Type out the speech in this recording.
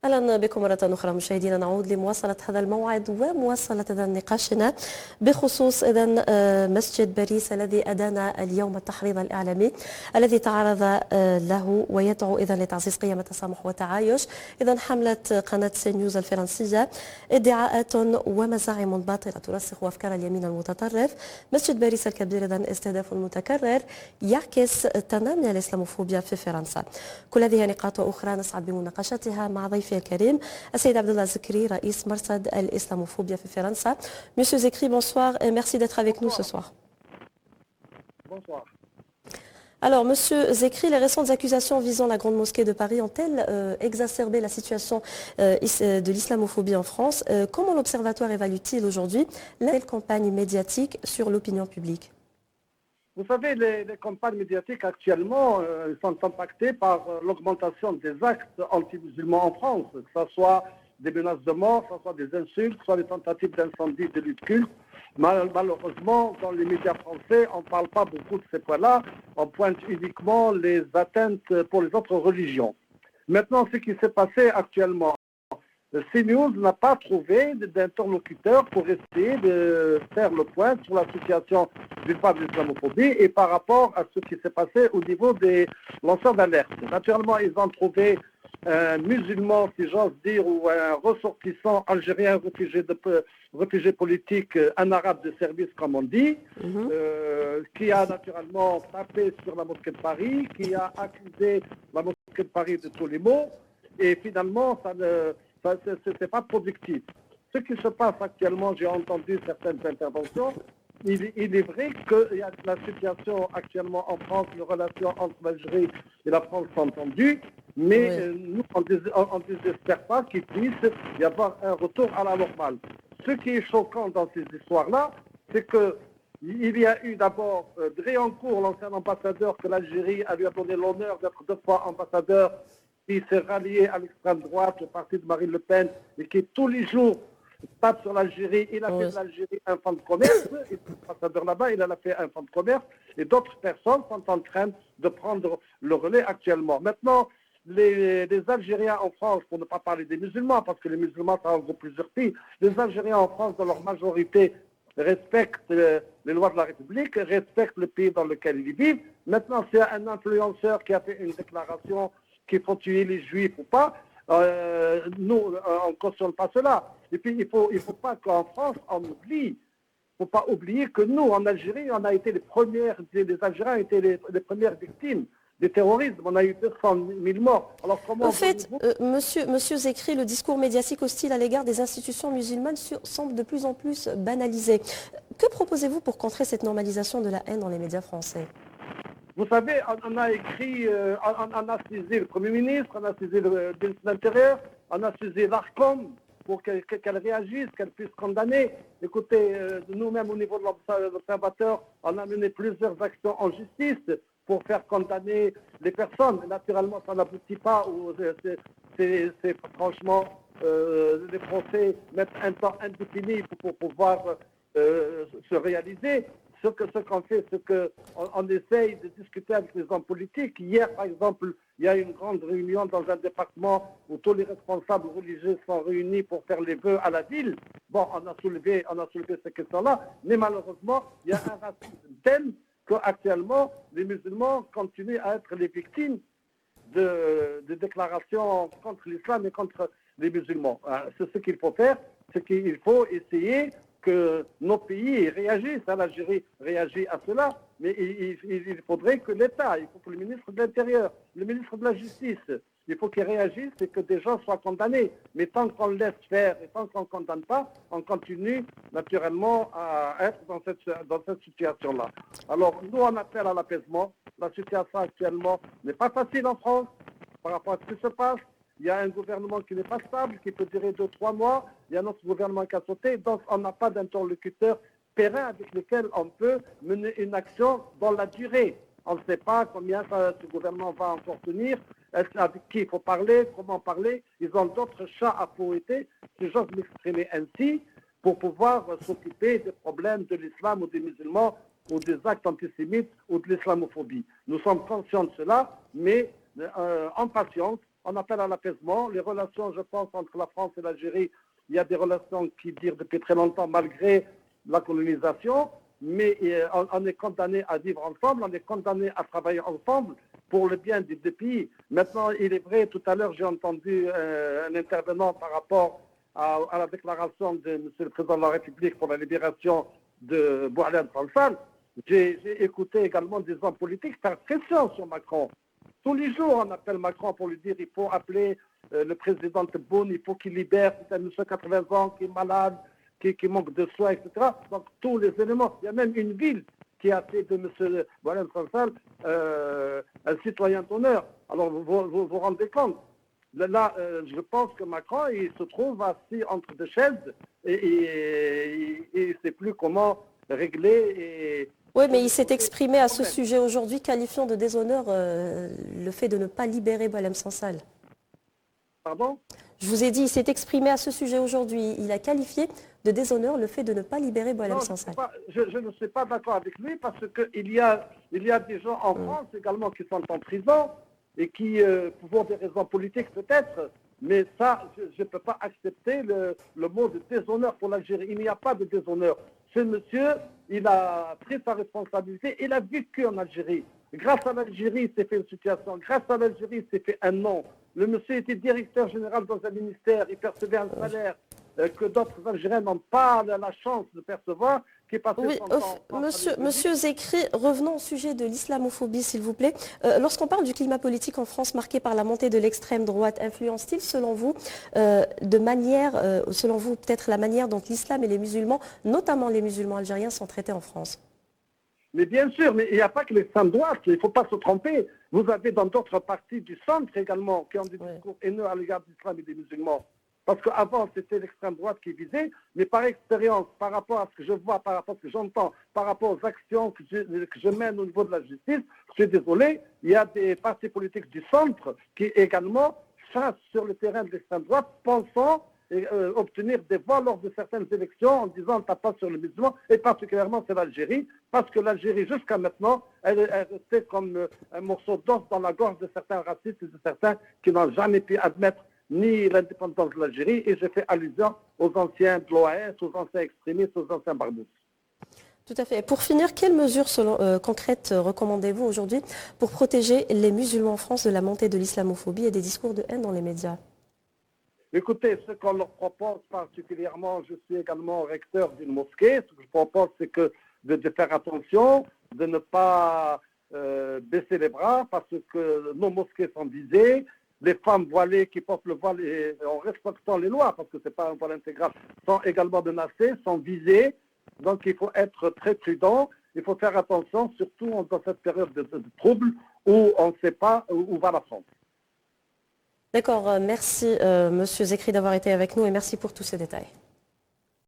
أهلا بكم مرة أخرى مشاهدينا. نعود لمواصلة هذا الموعد ومواصلة إذن نقاشنا بخصوص إذن مسجد باريس الذي أدان اليوم التحريض الإعلامي الذي تعرض له ويدعو إذن لتعزيز قيم التسامح والتعايش. إذن حملة قناة سي نيوز الفرنسية ادعاءات ومزاعم باطلة ترسخ أفكار اليمين المتطرف. مسجد باريس الكبير إذن استهداف متكرر يعكس تنامي الإسلاموفوبيا في فرنسا. كل هذه نقاط أخرى نسعد بمناقشتها مع ضيفي الكريم السيد عبد الله زكري رئيس مرصد الإسلاموفوبيا في فرنسا. Monsieur Zekri, bonsoir et merci d'être avec nous ce soir. Bonsoir. Alors, Monsieur Zekri, les récentes accusations visant la Grande Mosquée de Paris ont-elles exacerbé la situation de l'islamophobie en France? Comment l'Observatoire évalue-t-il aujourd'hui la campagne médiatique sur l'opinion publique? Vous savez, les campagnes médiatiques actuellement sont impactées par l'augmentation des actes anti-musulmans en France, que ce soit des menaces de mort, que ce soit des insultes, soit des tentatives d'incendie, de lutte culte. Malheureusement, dans les médias français, on ne parle pas beaucoup de ces points-là, on pointe uniquement les atteintes pour les autres religions. Maintenant, ce qui s'est passé actuellement, CNews n'a pas trouvé d'interlocuteur pour essayer de faire le point sur la situation d'une part de l'islamophobie et par rapport à ce qui s'est passé au niveau des lanceurs d'alerte. Naturellement, ils ont trouvé un musulman, si j'ose dire, ou un ressortissant algérien, réfugié politique, un arabe de service, comme on dit, qui a naturellement tapé sur la mosquée de Paris, qui a accusé la mosquée de Paris de tous les maux, et finalement, ce n'est pas productif. Ce qui se passe actuellement, j'ai entendu certaines interventions, il est vrai que la situation actuellement en France, les relations entre l'Algérie et la France sont tendues, mais nous, on ne désespère pas qu'il puisse y avoir un retour à la normale. Ce qui est choquant dans ces histoires-là, c'est qu'il y a eu d'abord Dréancourt, l'ancien ambassadeur que l'Algérie lui a donné l'honneur d'être 2 fois ambassadeur, qui s'est rallié à l'extrême droite, au parti de Marine Le Pen, et qui tous les jours tape sur l'Algérie. Il a fait de l'Algérie un fonds de commerce, il est ambassadeur là-bas, il en a fait un fonds de commerce, et d'autres personnes sont en train de prendre le relais actuellement. Maintenant, les Algériens en France, pour ne pas parler des musulmans, parce que les musulmans, ça regroupe plusieurs pays, les Algériens en France, dans leur majorité, respectent les lois de la République, respectent le pays dans lequel ils vivent. Maintenant, c'est un influenceur qui a fait une déclaration qu'il faut tuer les juifs ou pas. Nous, on ne cautionne pas cela. Et puis, il faut pas qu'en France, on oublie. Il ne faut pas oublier que nous, en Algérie, on a été les Algériens ont été les premières victimes des terrorismes. On a eu 200 000 morts. Alors, comment... En fait, monsieur Zekri, le discours médiatique hostile à l'égard des institutions musulmanes semble de plus en plus banalisé. Que proposez-vous pour contrer cette normalisation de la haine dans les médias français? Vous savez, on a écrit, on a saisi le Premier ministre, on a saisi le ministre de l'Intérieur, on a saisi l'ARCOM pour qu'elle réagisse, qu'elle puisse condamner. Écoutez, nous-mêmes au niveau de l'Observateur, on a mené plusieurs actions en justice pour faire condamner les personnes. Naturellement, ça n'aboutit pas. C'est franchement, les Français mettent un temps indéfini pour pouvoir se réaliser. Ce qu'on fait, c'est qu'on essaye de discuter avec les hommes politiques. Hier, par exemple, il y a une grande réunion dans un département où tous les responsables religieux sont réunis pour faire les vœux à la ville. Bon, on a soulevé ces questions-là, mais malheureusement, il y a un racisme tel qu'actuellement, les musulmans continuent à être les victimes de déclarations contre l'islam et contre les musulmans. C'est ce qu'il faut faire, c'est qu'il faut essayer que nos pays réagissent. L'Algérie réagit à cela, mais il faudrait que l'État, il faut que le ministre de l'Intérieur, le ministre de la Justice, il faut qu'ils réagissent et que des gens soient condamnés. Mais tant qu'on laisse faire et tant qu'on ne condamne pas, on continue naturellement à être dans cette situation-là. Alors, nous, on appelle à l'apaisement. La situation actuellement n'est pas facile en France par rapport à ce qui se passe. Il y a un gouvernement qui n'est pas stable, qui peut durer 2-3 mois. Il y a un autre gouvernement qui a sauté. Donc, on n'a pas d'interlocuteur périn avec lequel on peut mener une action dans la durée. On ne sait pas combien ce gouvernement va encore tenir, avec qui il faut parler, comment parler. Ils ont d'autres chats à fouetter, si j'ose m'exprimer ainsi, pour pouvoir s'occuper des problèmes de l'islam ou des musulmans ou des actes antisémites ou de l'islamophobie. Nous sommes conscients de cela, mais en patience, on appelle à l'apaisement. Les relations, je pense, entre la France et l'Algérie, il y a des relations qui durent depuis très longtemps malgré la colonisation, mais on est condamné à vivre ensemble, on est condamné à travailler ensemble pour le bien des deux pays. Maintenant, il est vrai, tout à l'heure, j'ai entendu un intervenant par rapport à la déclaration de M. le Président de la République pour la libération de Boualem Sansal. J'ai écouté également des hommes politiques faire pression sur Macron. Tous les jours, on appelle Macron pour lui dire qu'il faut appeler le président Tebboune, il faut qu'il libère, c'est un monsieur 80 ans qui est malade, qui manque de soins, etc. Donc tous les éléments. Il y a même une ville qui a fait de M. Boualem Sansal un citoyen d'honneur. Alors vous rendez compte. Là, je pense que Macron, il se trouve assis entre deux chaises et il ne sait plus comment régler. Oui, mais il s'est exprimé à ce sujet aujourd'hui, qualifiant de déshonneur le fait de ne pas libérer Boualem Sansal. Pardon ? Je vous ai dit, il s'est exprimé à ce sujet aujourd'hui. Il a qualifié de déshonneur le fait de ne pas libérer Boualem Sansal. Je ne suis pas d'accord avec lui parce qu'il y a des gens en France également qui sont en prison et qui, pour des raisons politiques peut-être, mais ça, je ne peux pas accepter le mot de déshonneur pour l'Algérie. Il n'y a pas de déshonneur. Ce monsieur, il a pris sa responsabilité, il a vécu en Algérie. Grâce à l'Algérie, il s'est fait une situation. Grâce à l'Algérie, il s'est fait un nom. Le monsieur était directeur général dans un ministère, il percevait un salaire que d'autres Algériens n'ont pas la chance de percevoir, qui est passé son temps. Monsieur Zekri, revenons au sujet de l'islamophobie, s'il vous plaît. Lorsqu'on parle du climat politique en France marqué par la montée de l'extrême droite, influence-t-il, selon vous, peut-être la manière dont l'islam et les musulmans, notamment les musulmans algériens, sont traités en France ? Mais bien sûr, mais il n'y a pas que l'extrême droite, il ne faut pas se tromper. Vous avez dans d'autres parties du centre également qui ont des discours haineux à l'égard de l'islam et des musulmans. Parce qu'avant, c'était l'extrême droite qui visait, mais par expérience, par rapport à ce que je vois, par rapport à ce que j'entends, par rapport aux actions que je mène au niveau de la justice, je suis désolé, il y a des partis politiques du centre qui également chassent sur le terrain de l'extrême droite, pensant obtenir des voix lors de certaines élections en disant t'as pas sur les musulmans, et particulièrement c'est l'Algérie, parce que l'Algérie jusqu'à maintenant, elle est restée comme un morceau d'os dans la gorge de certains racistes et de certains qui n'ont jamais pu admettre ni l'indépendance de l'Algérie, et je fais allusion aux anciens de l'OAS, aux anciens extrémistes, aux anciens barbus. Tout à fait. Pour finir, quelles mesures concrètes recommandez-vous aujourd'hui pour protéger les musulmans en France de la montée de l'islamophobie et des discours de haine dans les médias ? Écoutez, ce qu'on leur propose particulièrement, je suis également recteur d'une mosquée, ce que je propose, c'est de faire attention, de ne pas baisser les bras, parce que nos mosquées sont visées. Les femmes voilées qui portent le voile en respectant les lois, parce que ce n'est pas un voile intégral, sont également menacées, sont visées. Donc il faut être très prudent, il faut faire attention, surtout dans cette période de trouble où on ne sait pas où va la France. D'accord, merci Monsieur Zekri d'avoir été avec nous et merci pour tous ces détails.